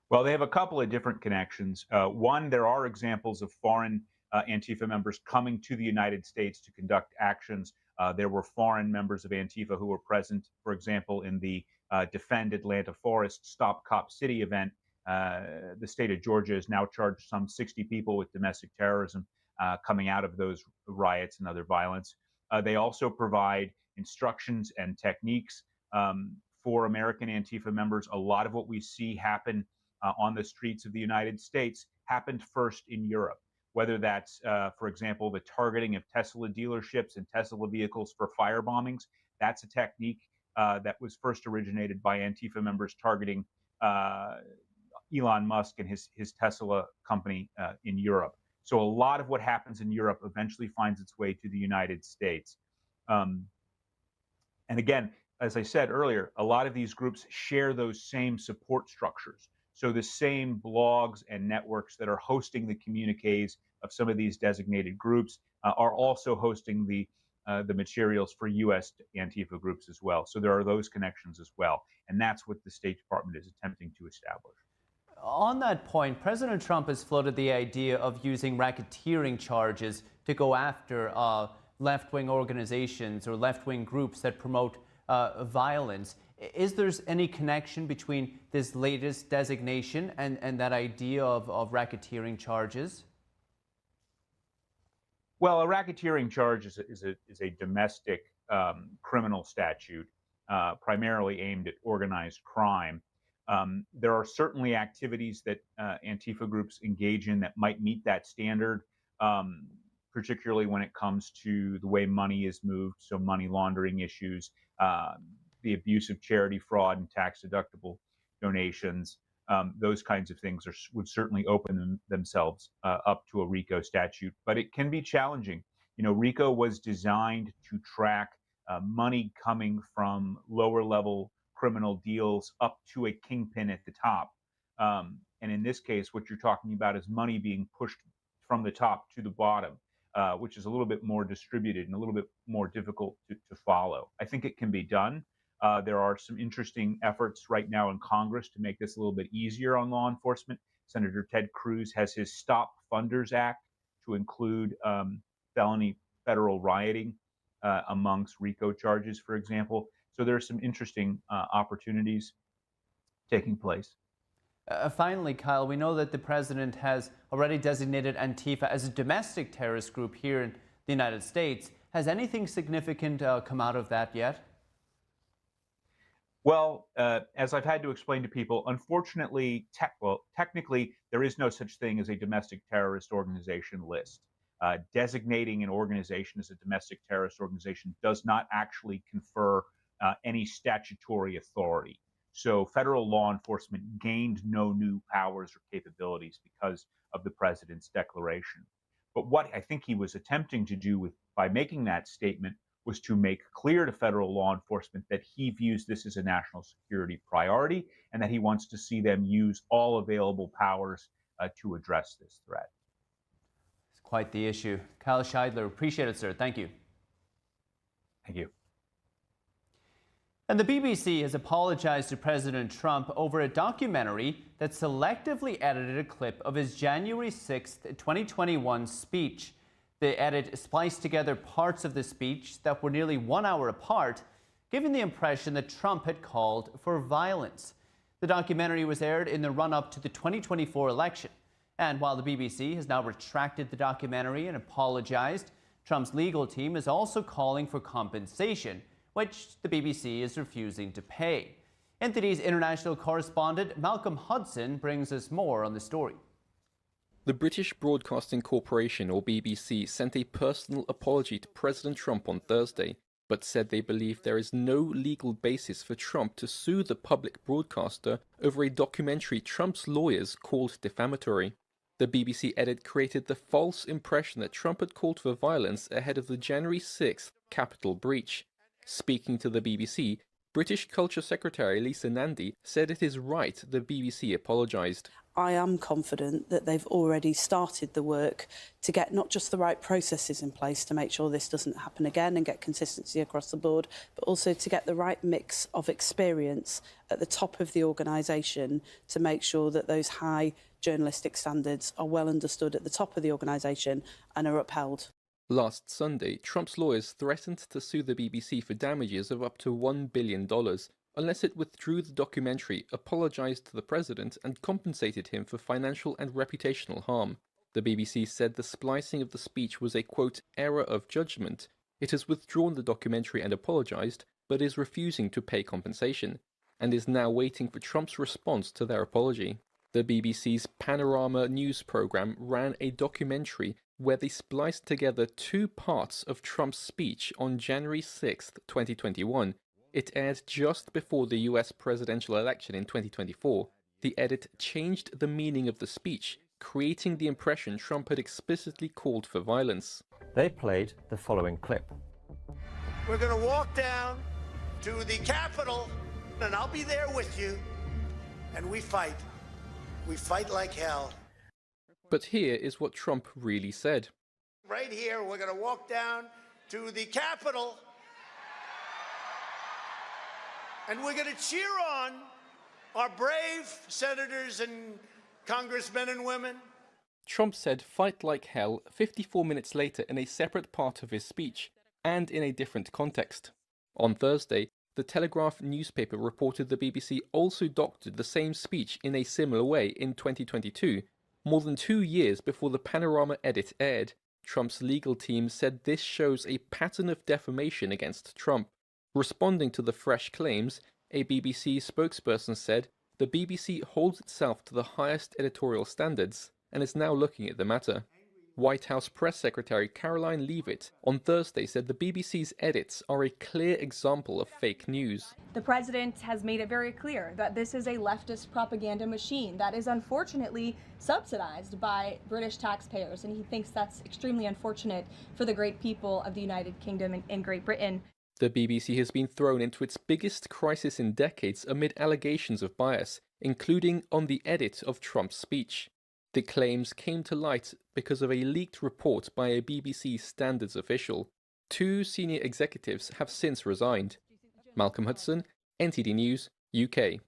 Well, they have a couple of different connections. One, there are examples of foreign Antifa members coming to the United States to conduct actions. There were foreign members of Antifa who were present, for example, in the Defend Atlanta Forest, Stop Cop City event the state of Georgia has now charged some 60 people with domestic terrorism coming out of those riots and other violence. They also provide instructions and techniques for American Antifa members. A lot of what we see happen on the streets of the United States happened first in Europe, whether that's, for example, the targeting of Tesla dealerships and Tesla vehicles for fire bombings. That's a technique that was first originated by Antifa members targeting Elon Musk and his Tesla company in Europe. So a lot of what happens in Europe eventually finds its way to the United States. And again, as I said earlier, a lot of these groups share those same support structures. So the same blogs and networks that are hosting the communiques of some of these designated groups are also hosting the materials for U.S. Antifa groups as well. So there are those connections as well. And that's what the State Department is attempting to establish. On that point, President Trump has floated the idea of using racketeering charges to go after left-wing organizations or left-wing groups that promote violence. Is there any connection between this latest designation and that idea of racketeering charges? Well, a racketeering charge is a domestic criminal statute primarily aimed at organized crime. There are certainly activities that Antifa groups engage in that might meet that standard, particularly when it comes to the way money is moved, so money laundering issues, the abuse of charity fraud and tax-deductible donations. Those kinds of things would certainly open themselves up to a RICO statute, but it can be challenging. You know, RICO was designed to track money coming from lower-level criminal deals up to a kingpin at the top. And in this case, what you're talking about is money being pushed from the top to the bottom, which is a little bit more distributed and a little bit more difficult to follow. I think it can be done. There are some interesting efforts right now in Congress to make this a little bit easier on law enforcement. Senator Ted Cruz has his Stop Funders Act to include felony federal rioting amongst RICO charges, for example. So there are some interesting opportunities taking place. Finally, Kyle, we know that the president has already designated Antifa as a domestic terrorist group here in the United States. Has anything significant come out of that yet? Well, as I've had to explain to people, unfortunately, technically, there is no such thing as a domestic terrorist organization list. Designating an organization as a domestic terrorist organization does not actually confer any statutory authority. So federal law enforcement gained no new powers or capabilities because of the president's declaration. But what I think he was attempting to do by making that statement was to make clear to federal law enforcement that he views this as a national security priority and that he wants to see them use all available powers to address this threat. It's quite the issue. Kyle Scheidler, appreciate it, sir. Thank you. Thank you. And the BBC has apologized to President Trump over a documentary that selectively edited a clip of his January 6, 2021 speech. The edit spliced together parts of the speech that were nearly 1 hour apart, giving the impression that Trump had called for violence. The documentary was aired in the run-up to the 2024 election. And while the BBC has now retracted the documentary and apologized, Trump's legal team is also calling for compensation, which the BBC is refusing to pay. Entd's international correspondent Malcolm Hudson brings us more on the story. The British Broadcasting Corporation, or BBC, sent a personal apology to President Trump on Thursday, but said they believe there is no legal basis for Trump to sue the public broadcaster over a documentary Trump's lawyers called defamatory. The BBC edit created the false impression that Trump had called for violence ahead of the January 6th Capitol breach. Speaking to the BBC, British Culture Secretary Lisa Nandy said it is right the BBC apologised. I am confident that they've already started the work to get not just the right processes in place to make sure this doesn't happen again and get consistency across the board, but also to get the right mix of experience at the top of the organisation to make sure that those high journalistic standards are well understood at the top of the organisation and are upheld. Last Sunday, Trump's lawyers threatened to sue the BBC for damages of up to $1 billion. unless it withdrew the documentary, apologized to the president, and compensated him for financial and reputational harm. The BBC said the splicing of the speech was a, quote, error of judgment. It has withdrawn the documentary and apologized, but is refusing to pay compensation, and is now waiting for Trump's response to their apology. The BBC's Panorama news program ran a documentary where they spliced together two parts of Trump's speech on January 6, 2021. It aired just before the US presidential election in 2024. The edit changed the meaning of the speech, creating the impression Trump had explicitly called for violence. They played the following clip. We're going to walk down to the Capitol, and I'll be there with you, and we fight. We fight like hell. But here is what Trump really said. Right here, we're going to walk down to the Capitol, and we're going to cheer on our brave senators and congressmen and women. Trump said fight like hell 54 minutes later in a separate part of his speech, and in a different context. On Thursday, the Telegraph newspaper reported the BBC also doctored the same speech in a similar way in 2022, more than 2 years before the Panorama edit aired. Trump's legal team said this shows a pattern of defamation against Trump. Responding to the fresh claims, a BBC spokesperson said the BBC holds itself to the highest editorial standards and is now looking at the matter. White House Press Secretary Caroline Leavitt on Thursday said the BBC's edits are a clear example of fake news. The president has made it very clear that this is a leftist propaganda machine that is unfortunately subsidized by British taxpayers, and he thinks that's extremely unfortunate for the great people of the United Kingdom and Great Britain. The BBC has been thrown into its biggest crisis in decades amid allegations of bias, including on the edit of Trump's speech. The claims came to light because of a leaked report by a BBC standards official. 2 senior executives have since resigned. Malcolm Hudson, NTD News, UK.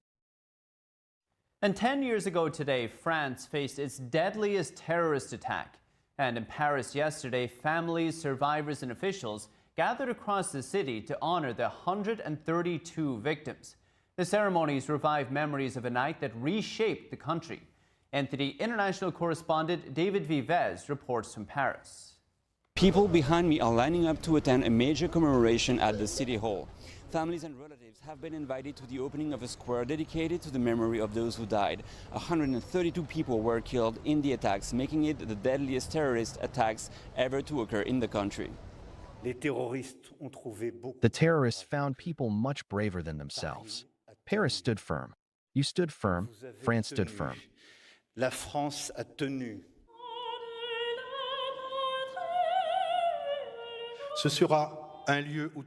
And 10 years ago today, France faced its deadliest terrorist attack. And in Paris yesterday, families, survivors, and officials gathered across the city to honor the 132 victims. The ceremonies revive memories of a night that reshaped the country. Entd international correspondent David Vives reports from Paris. People behind me are lining up to attend a major commemoration at the City Hall. Families and relatives have been invited to the opening of a square dedicated to the memory of those who died. 132 people were killed in the attacks, making it the deadliest terrorist attacks ever to occur in the country. The terrorists found people much braver than themselves. Paris stood firm. You stood firm. France stood firm. La France a tenu.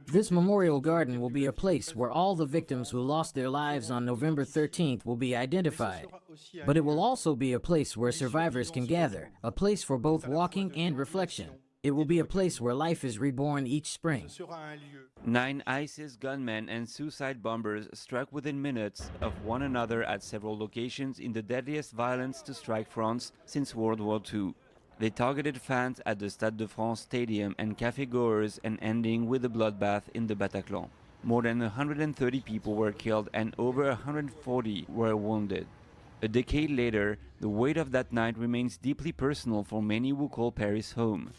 This memorial garden will be a place where all the victims who lost their lives on November 13th will be identified. But it will also be a place where survivors can gather, a place for both walking and reflection. It will be a place where life is reborn each spring. 9 ISIS gunmen and suicide bombers struck within minutes of one another at several locations in the deadliest violence to strike France since World War II. They targeted fans at the Stade de France stadium and cafe goers, and ending with a bloodbath in the Bataclan. More than 130 people were killed and over 140 were wounded. A decade later, the weight of that night remains deeply personal for many who call Paris home.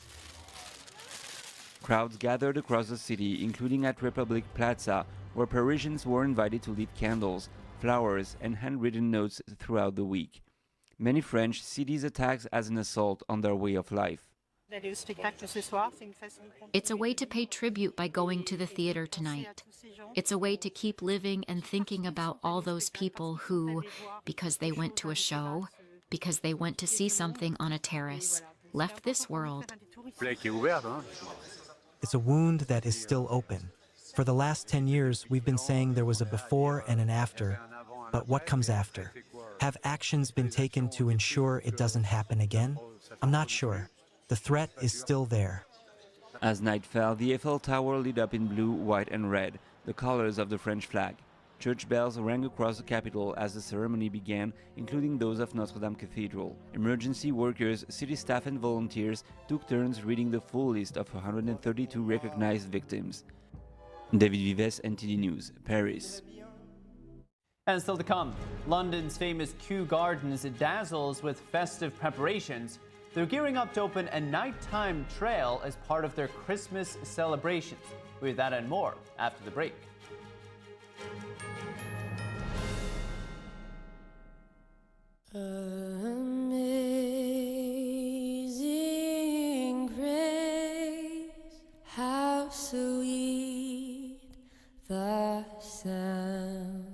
Crowds gathered across the city, including at Republic Plaza, where Parisians were invited to lit candles, flowers, and handwritten notes throughout the week. Many French see these attacks as an assault on their way of life. It's a way to pay tribute by going to the theater tonight. It's a way to keep living and thinking about all those people who, because they went to a show, because they went to see something on a terrace, left this world. It's a wound that is still open. For the last 10 years, we've been saying there was a before and an after. But what comes after? Have actions been taken to ensure it doesn't happen again? I'm not sure. The threat is still there. As night fell, the Eiffel Tower lit up in blue, white, and red, the colors of the French flag. Church bells rang across the capital as the ceremony began, including those of Notre Dame Cathedral. Emergency workers, city staff, and volunteers took turns reading the full list of 132 recognized victims. David Vives, NTD News, Paris. And still to come, London's famous Kew Gardens dazzles with festive preparations. They're gearing up to open a nighttime trail as part of their Christmas celebrations. We have that and more after the break. Amazing grace, how sweet the sound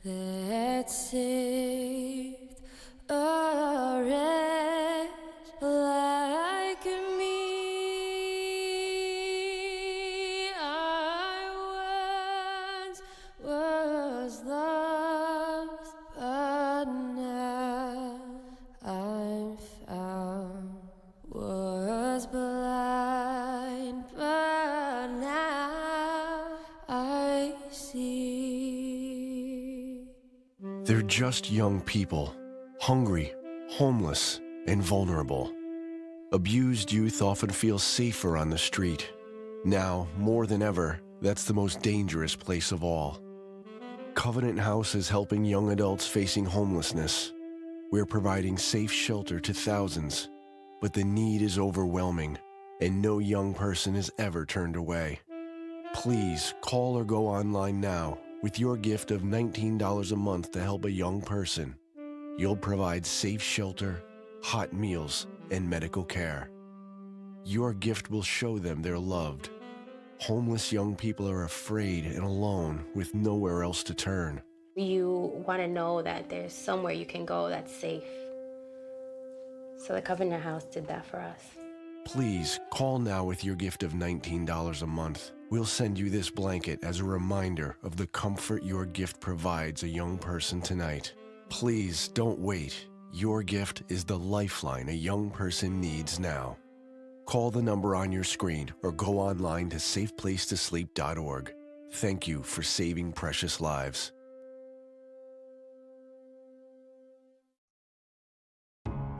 that saved a wretch like me. I once was lost, but now I'm found. Was blind, but now I see. They're just young people, hungry, homeless, and vulnerable. Abused youth often feel safer on the street. Now, more than ever, that's the most dangerous place of all. Covenant House is helping young adults facing homelessness. We're providing safe shelter to thousands, but the need is overwhelming, and no young person is ever turned away. Please call or go online now with your gift of $19 a month to help a young person. You'll provide safe shelter, hot meals, and medical care. Your gift will show them they're loved. Homeless young people are afraid and alone with nowhere else to turn. You want to know that there's somewhere you can go that's safe. So the Covenant House did that for us. Please call now with your gift of $19 a month. We'll send you this blanket as a reminder of the comfort your gift provides a young person tonight. Please don't wait. Your gift is the lifeline a young person needs now. Call the number on your screen or go online to safeplacetosleep.org. Thank you for saving precious lives.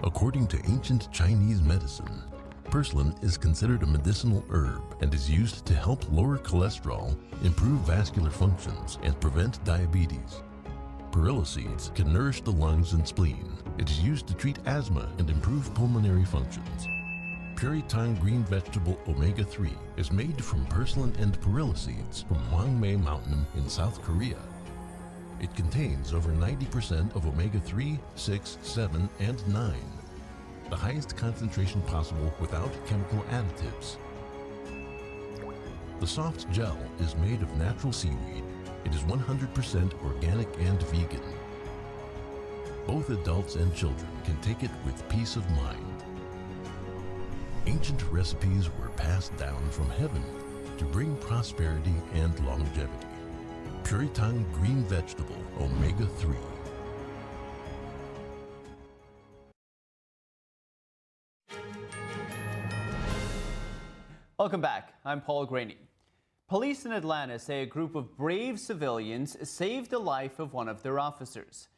According to ancient Chinese medicine, purslane is considered a medicinal herb and is used to help lower cholesterol, improve vascular functions, and prevent diabetes. Perilla seeds can nourish the lungs and spleen. It is used to treat asthma and improve pulmonary functions. Puritang green vegetable omega-3 is made from purslane and perilla seeds from Hwangmae Mountain in South Korea. It contains over 90% of omega-3, 6, 7, and 9, the highest concentration possible without chemical additives. The soft gel is made of natural seaweed. It is 100% organic and vegan. Both adults and children can take it with peace of mind. Ancient recipes were passed down from heaven to bring prosperity and longevity. Puritang green vegetable omega-3. Welcome back. I'm Paul Graney. Police in Atlanta say a group of brave civilians saved the life of one of their officers.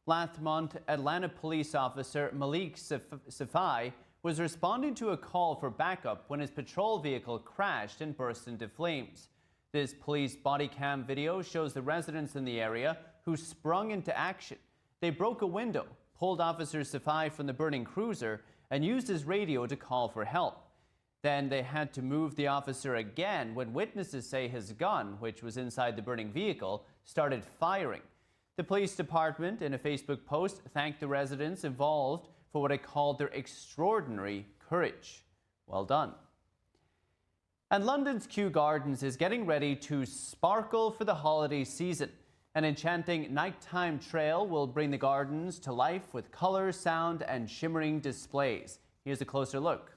Last month, Atlanta police officer Malik Safai was responding to a call for backup when his patrol vehicle crashed and burst into flames. This police body cam video shows the residents in the area who sprung into action. They broke a window, pulled Officer Safai from the burning cruiser, and used his radio to call for help. Then they had to move the officer again when witnesses say his gun, which was inside the burning vehicle, started firing. The police department, in a Facebook post, thanked the residents involved for what it called their extraordinary courage. Well done. And London's Kew Gardens is getting ready to sparkle for the holiday season. An enchanting nighttime trail will bring the gardens to life with color, sound, and shimmering displays. Here's a closer look.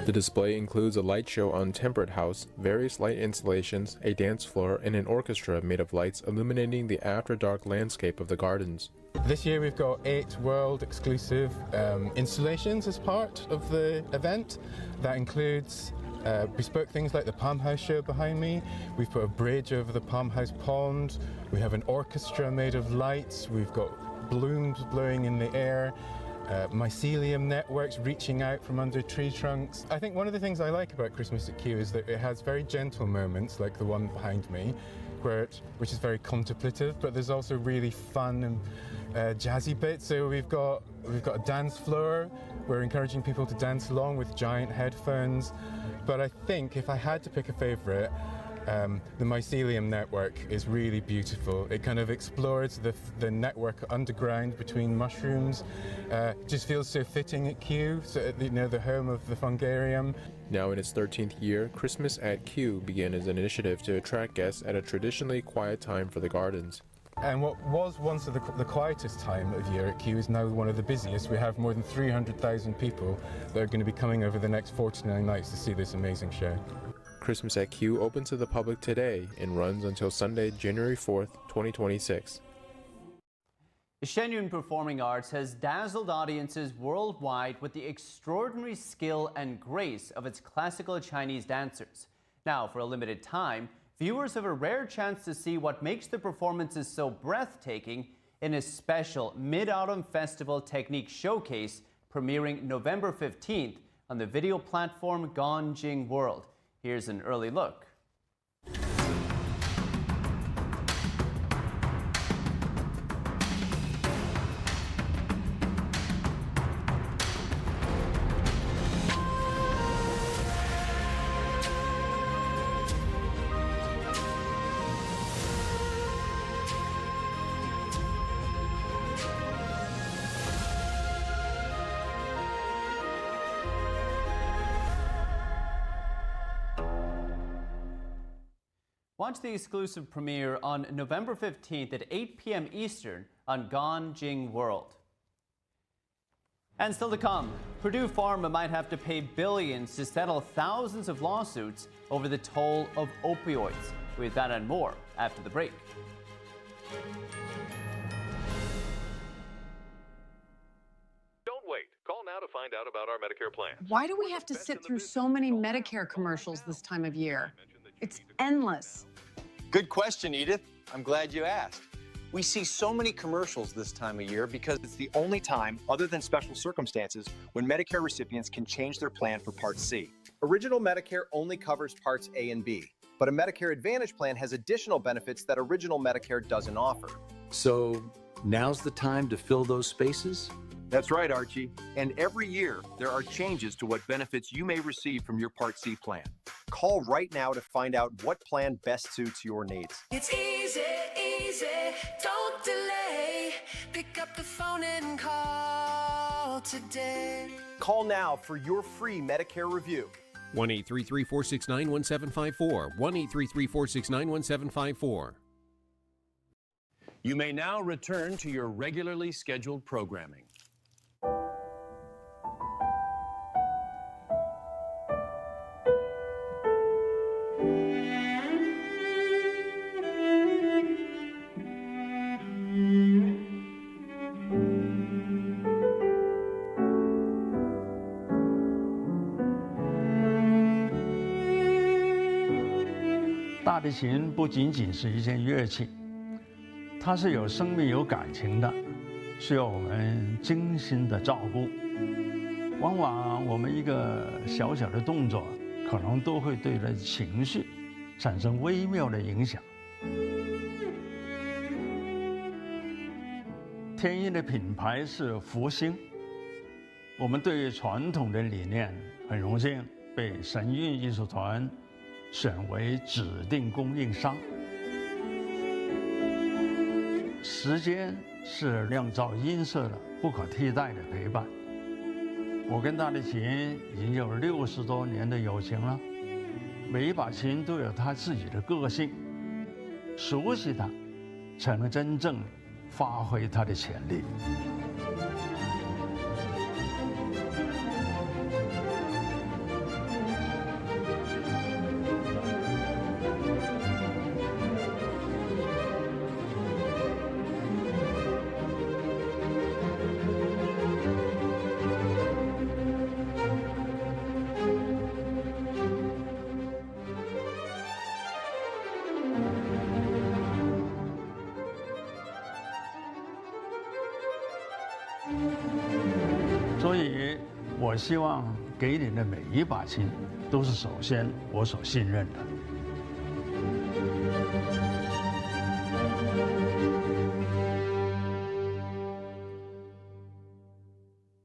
The display includes a light show on Temperate House, various light installations, a dance floor, and an orchestra made of lights illuminating the after-dark landscape of the gardens. This year we've got 8 world-exclusive installations as part of the event. That includes bespoke things like the Palm House show behind me. We've put a bridge over the Palm House pond. We have an orchestra made of lights. We've got blooms blowing in the air. mycelium networks reaching out from under tree trunks. I think one of the things I like about Christmas at Kew is that it has very gentle moments like the one behind me, which is very contemplative, but there's also really fun and jazzy bits. So we've got a dance floor. We're encouraging people to dance along with giant headphones. But I think if I had to pick a favorite, the mycelium network is really beautiful. It kind of explores the network underground between mushrooms. Just feels so fitting at Kew, so the home of the fungarium. Now in its 13th year, Christmas at Kew began as an initiative to attract guests at a traditionally quiet time for the gardens. And what was once the quietest time of year at Kew is now one of the busiest. We have more than 300,000 people that are going to be coming over the next 49 nights to see this amazing show. Christmas at Kew opens to the public today and runs until Sunday, January 4th, 2026. Shenyun Performing Arts has dazzled audiences worldwide with the extraordinary skill and grace of its classical Chinese dancers. Now, for a limited time, viewers have a rare chance to see what makes the performances so breathtaking in a special Mid-Autumn Festival Technique Showcase premiering November 15th on the video platform Ganjing World. Here's an early look. Watch the exclusive premiere on November 15th at 8 p.m. Eastern on Ganjing World. And still to come, Purdue Pharma might have to pay billions to settle thousands of lawsuits over the toll of opioids. With that and more after the break. Don't wait. Call now to find out about our Medicare plan. Why do we have to sit through so many Medicare commercials this time of year? It's endless. Good question, Edith. I'm glad you asked. We see so many commercials this time of year because it's the only time, other than special circumstances, when Medicare recipients can change their plan for Part C. Original Medicare only covers Parts A and B, but a Medicare Advantage plan has additional benefits that Original Medicare doesn't offer. So now's the time to fill those spaces? That's right, Archie. And every year, there are changes to what benefits you may receive from your Part C plan. Call right now to find out what plan best suits your needs. It's easy, easy, don't delay. Pick up the phone and call today. Call now for your free Medicare review. 1-833-469-1754. 1-833-469-1754. You may now return to your regularly scheduled programming.《大提琴不仅仅是一件乐器，它是有生命、有感情的，需要我们精心的照顾。往往我们一个小小的动作，可能都会对人情绪产生微妙的影响。天音的品牌是福星，我们对于传统的理念很荣幸被神韵艺术团选为指定供应商。时间是酿造音色的不可替代的陪伴。我跟大提琴已经有60多年的友情了，每一把琴都有它自己的个性，熟悉它，才能真正发挥它的潜力。我希望给你的每一把琴，都是首先我所信任的。